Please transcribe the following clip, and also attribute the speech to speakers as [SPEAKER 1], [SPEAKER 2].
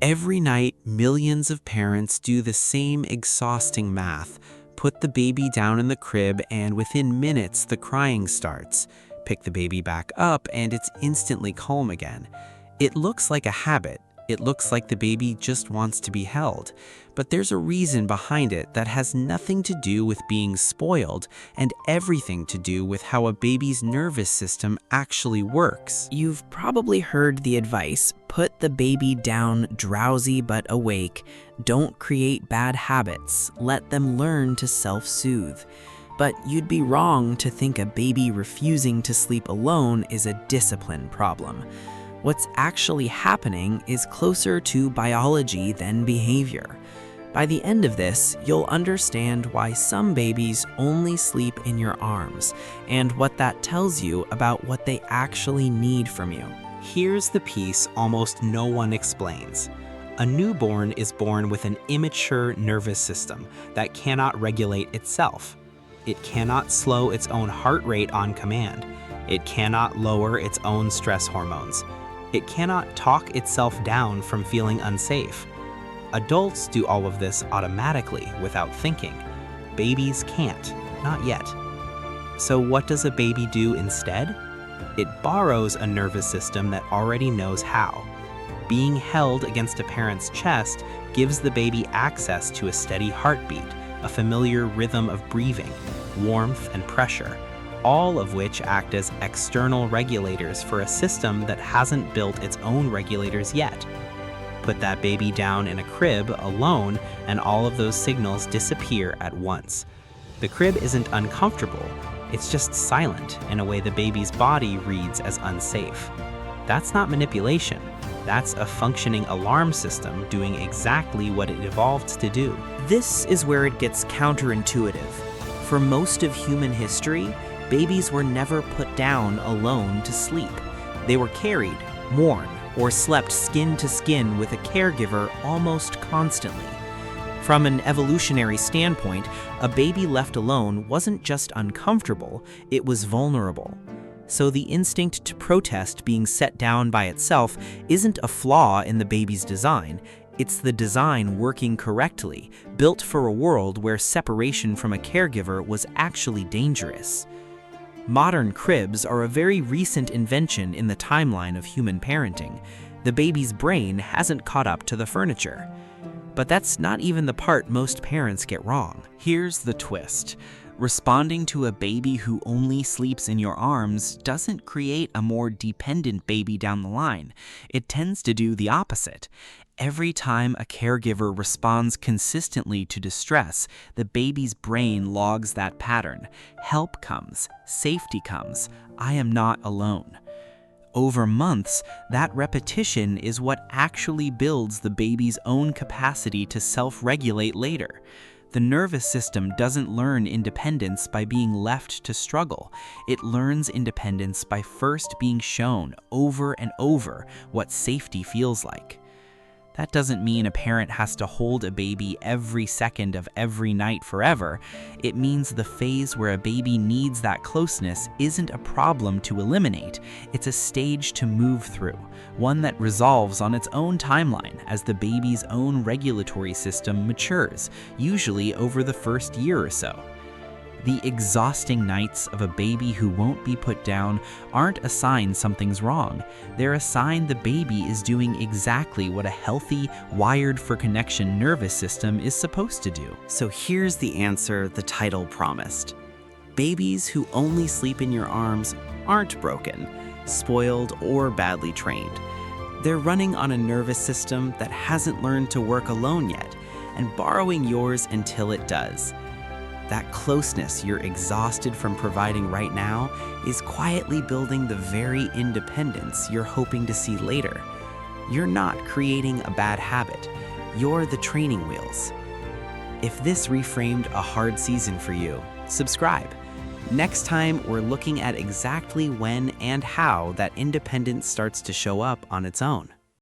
[SPEAKER 1] Every night, millions of parents do the same exhausting math. Put the baby down in the crib and within minutes the crying starts. Pick the baby back up and it's instantly calm again. It looks like a habit. It looks like the baby just wants to be held. But there's a reason behind it that has nothing to do with being spoiled and everything to do with how a baby's nervous system actually works.
[SPEAKER 2] You've probably heard the advice, put the baby down drowsy but awake. Don't create bad habits. Let them learn to self-soothe. But you'd be wrong to think a baby refusing to sleep alone is a discipline problem. What's actually happening is closer to biology than behavior. By the end of this, you'll understand why some babies only sleep in your arms and what that tells you about what they actually need from you.
[SPEAKER 1] Here's the piece almost no one explains. A newborn is born with an immature nervous system that cannot regulate itself. It cannot slow its own heart rate on command. It cannot lower its own stress hormones. It cannot talk itself down from feeling unsafe. Adults do all of this automatically without thinking. Babies can't, not yet. So what does a baby do instead? It borrows a nervous system that already knows how. Being held against a parent's chest gives the baby access to a steady heartbeat, a familiar rhythm of breathing, warmth, and pressure, all of which act as external regulators for a system that hasn't built its own regulators yet. Put that baby down in a crib alone, and all of those signals disappear at once. The crib isn't uncomfortable, it's just silent in a way the baby's body reads as unsafe. That's not manipulation. That's a functioning alarm system doing exactly what it evolved to do.
[SPEAKER 2] This is where it gets counterintuitive. For most of human history, babies were never put down alone to sleep. They were carried, worn, or slept skin to skin with a caregiver almost constantly. From an evolutionary standpoint, a baby left alone wasn't just uncomfortable, it was vulnerable. So the instinct to protest being set down by itself isn't a flaw in the baby's design. It's the design working correctly, built for a world where separation from a caregiver was actually dangerous. Modern cribs are a very recent invention in the timeline of human parenting. The baby's brain hasn't caught up to the furniture. But that's not even the part most parents get wrong. Here's the twist. Responding to a baby who only sleeps in your arms doesn't create a more dependent baby down the line. It tends to do the opposite. Every time a caregiver responds consistently to distress, the baby's brain logs that pattern. Help comes, safety comes, I am not alone. Over months, that repetition is what actually builds the baby's own capacity to self-regulate later. The nervous system doesn't learn independence by being left to struggle. It learns independence by first being shown over and over what safety feels like. That doesn't mean a parent has to hold a baby every second of every night forever. It means the phase where a baby needs that closeness isn't a problem to eliminate. It's a stage to move through, one that resolves on its own timeline as the baby's own regulatory system matures, usually over the first year or so. The exhausting nights of a baby who won't be put down aren't a sign something's wrong. They're a sign the baby is doing exactly what a healthy, wired-for-connection nervous system is supposed to do. So here's the answer the title promised. Babies who only sleep in your arms aren't broken, spoiled, or badly trained. They're running on a nervous system that hasn't learned to work alone yet, and borrowing yours until it does. That closeness you're exhausted from providing right now is quietly building the very independence you're hoping to see later. You're not creating a bad habit. You're the training wheels. If this reframed a hard season for you, subscribe. Next time, we're looking at exactly when and how that independence starts to show up on its own.